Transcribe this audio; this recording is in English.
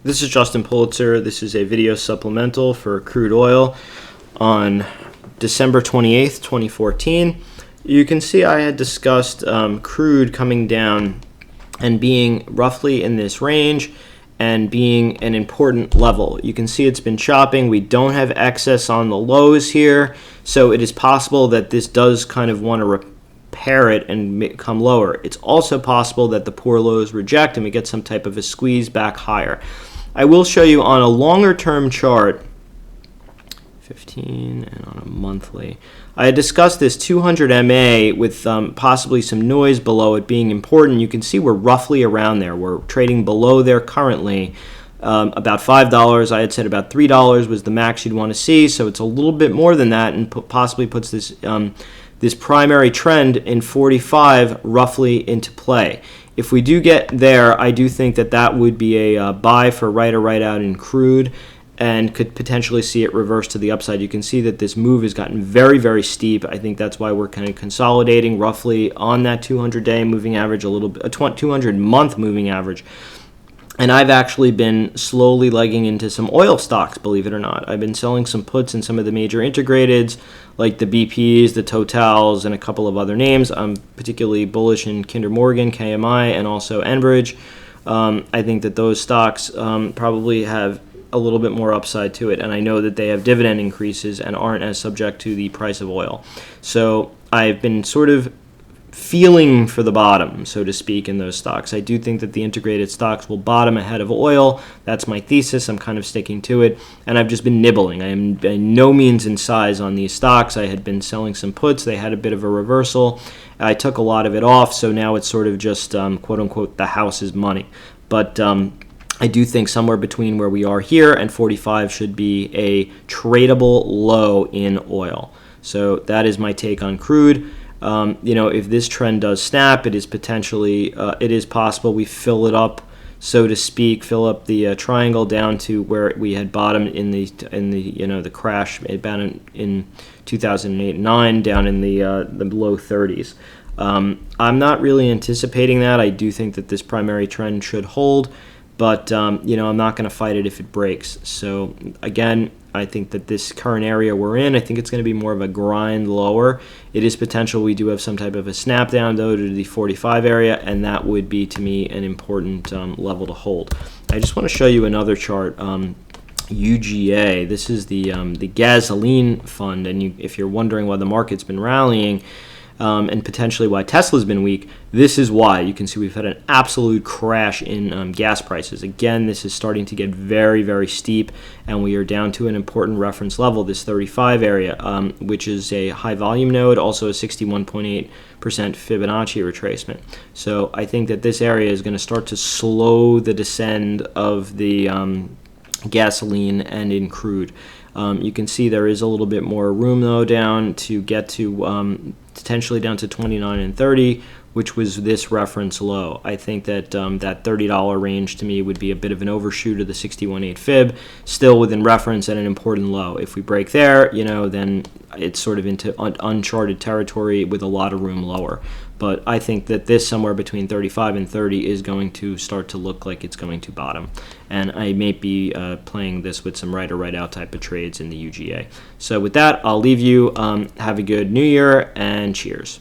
This is Justin Pulitzer. This is a video supplemental for crude oil on December 28th, 2014. You can see I had discussed crude coming down and being roughly in this range and being an important level. You can see it's been chopping. We don't have excess on the lows here, so it is possible that this does kind of want to repair it and come lower. It's also possible that the poor lows reject and we get some type of a squeeze back higher. I will show you on a longer term chart, 15 and on a monthly. I had discussed this 200 MA with possibly some noise below it being important. You can see we're roughly around there. We're trading below there currently, about $5. I had said about $3 was the max you'd want to see, so it's a little bit more than that and possibly puts this this primary trend in 45 roughly into play. If we do get there, I do think that that would be a buy for right or right out in crude and could potentially see it reverse to the upside. You can see that this move has gotten very, very steep. I think that's why we're kind of consolidating roughly on that 200-day moving average, a little bit, a 200-month moving average. And I've actually been slowly legging into some oil stocks, believe it or not. I've been selling some puts in some of the major integrateds, like the BPs, the Totals, and a couple of other names. I'm particularly bullish in Kinder Morgan, KMI, and also Enbridge. I think that those stocks probably have a little bit more upside to it, and I know that they have dividend increases and aren't as subject to the price of oil. So I've been sort of feeling for the bottom, so to speak, in those stocks. I do think that the integrated stocks will bottom ahead of oil. That's my thesis. I'm kind of sticking to it, and I've just been nibbling. I am by no means in size on these stocks. I had been selling some puts. They had a bit of a reversal. I took a lot of it off, so now it's sort of just, quote-unquote, the house's money. But I do think somewhere between where we are here and 45 should be a tradable low in oil. So that is my take on crude. If this trend does snap, it is potentially, it is possible we fill it up, so to speak, fill up the triangle down to where we had bottomed in the crash about in 2008-9, down in the low 30s. I'm not really anticipating that. I do think that this primary trend should hold, but I'm not going to fight it if it breaks. So again, I think that this current area we're in, I think it's going to be more of a grind lower. It is potential we do have some type of a snap down, though, to the 45 area, and that would be, to me, an important level to hold. I just want to show you another chart, UGA. This is the gasoline fund, and if you're wondering why the market's been rallying, and potentially why Tesla's been weak, this is why. You can see we've had an absolute crash in gas prices. Again, this is starting to get very, very steep, and we are down to an important reference level, this 35 area, which is a high volume node, also a 61.8% Fibonacci retracement. So I think that this area is going to start to slow the descend of the gasoline and in crude. You can see there is a little bit more room, though, down to get to potentially down to 29 and 30, which was this reference low. I think that that $30 range to me would be a bit of an overshoot of the 61.8 fib, still within reference at an important low. If we break there, then it's sort of into uncharted territory with a lot of room lower. But I think that this somewhere between 35 and 30 is going to start to look like it's going to bottom. And I may be playing this with some right or right out type of trades in the UGA. So with that, I'll leave you. Have a good New Year and cheers.